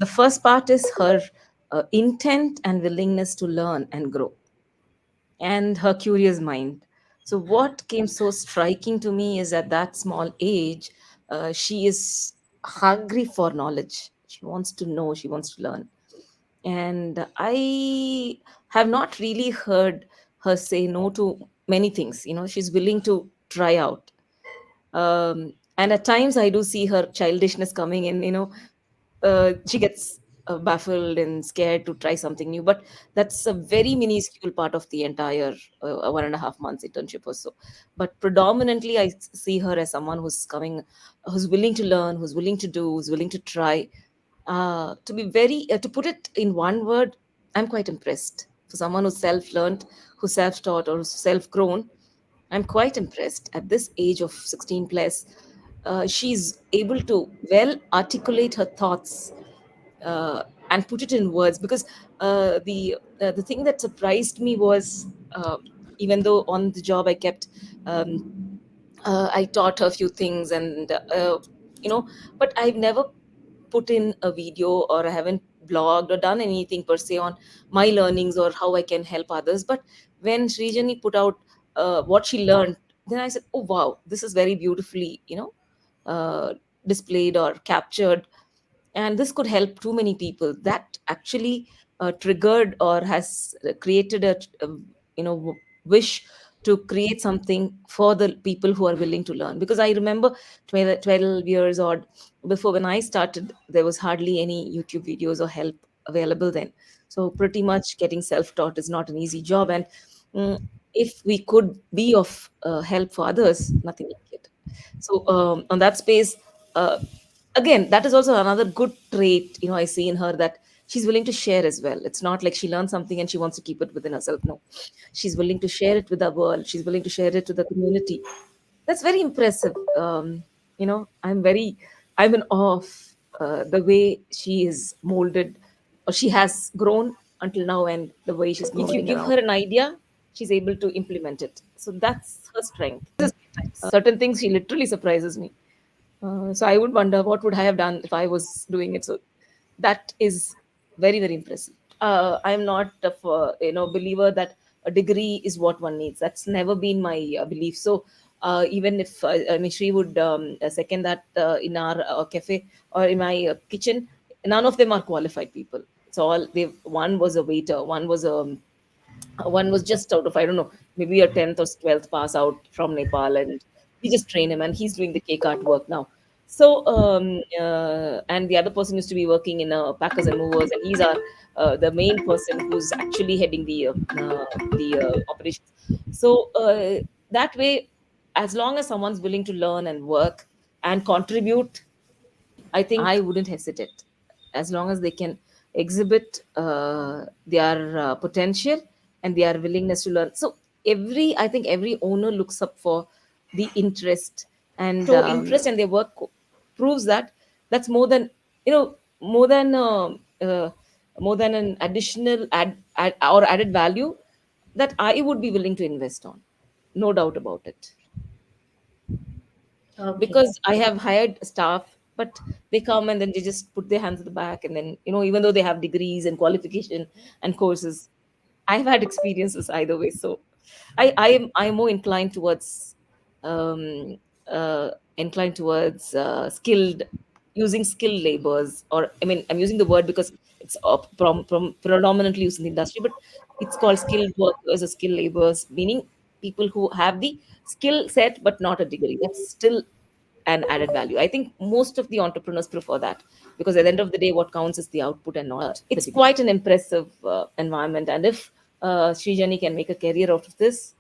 The first part is her intent and willingness to learn and grow, and her curious mind. So, what came so striking to me is at that small age, she is hungry for knowledge. She wants to know, she wants to learn. And I have not really heard her say no to many things. She's willing to try out. And at times I do see her childishness coming in. She gets baffled and scared to try something new, but that's a very minuscule part of the entire 1.5 months internship or so. But predominantly I see her as someone who's willing to learn, who's willing to do, who's willing to try. To put it in one word, I'm quite impressed. For someone who's self-learned, who's self-taught, or who's self-grown, I'm quite impressed. At this age of 16 plus, she's able to well articulate her thoughts, and put it in words. Because the thing that surprised me was, even though on the job I kept, um, I taught her a few things, and you know, but I've never put in a video, or I haven't blogged or done anything per se on my learnings or how I can help others. But when Srijani put out what she learned, then I said, "Oh wow, this is very beautifully, uh, displayed or captured, and this could help too many people." That actually triggered or has created a wish to create something for the people who are willing to learn. Because I remember 12 years odd before, when I started, there was hardly any YouTube videos or help available then. So pretty much getting self-taught is not an easy job. And mm, if we could be of help for others, nothing like it. So on that space, uh, again, that is also another good trait, I see in her, that she's willing to share as well. It's not like she learns something and she wants to keep it within herself. No, she's willing to share it with the world, she's willing to share it to the community. That's very impressive. I'm in awe of the way she is molded, or she has grown until now, and the way she's moving. If you give her an idea, she's able to implement it. So that's her strength. Certain things, she literally surprises me. So I would wonder what would I have done if I was doing it. So that is very, very impressive. I'm not a believer that a degree is what one needs. That's never been my belief. So even if Mishri would second that, in our cafe or in my kitchen, none of them are qualified people. So all they one was a waiter, one was just out of, I don't know, maybe a 10th or 12th pass out from Nepal, and we just train him, and he's doing the cake art work now. So and the other person used to be working in Packers and Movers, and he's our the main person who's actually heading the operations. So that way, as long as someone's willing to learn and work and contribute, I think I wouldn't hesitate, as long as they can exhibit their potential and their willingness to learn. So I think every owner looks up for the interest, and so interest and their work proves that that's you know more than uh, more than an additional or added value that I would be willing to invest on, no doubt about it. Okay. Because I have hired staff, but they come and then they just put their hands at the back, and then, even though they have degrees and qualification and courses, I've had experiences either way. So I'm more um, inclined towards skilled, using skilled labors, or I mean, I'm using the word because it's from predominantly used in the industry, but it's called skilled workers or skilled laborers, meaning people who have the skill set but not a degree. That's still an added value. I think most of the entrepreneurs prefer that, because at the end of the day, what counts is the output and not it's quite an impressive environment. And if Srijani can make a career out of this,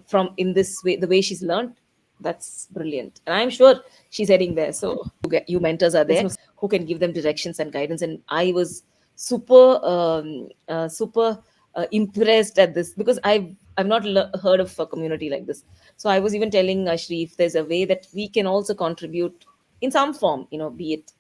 from in this way, the way she's learned, that's brilliant. And I'm sure she's heading there. So you mentors are there who can give them directions and guidance. And I was super impressed at this, because I've not heard of a community like this. So I was even telling Shri, if there's a way that we can also contribute in some form, be it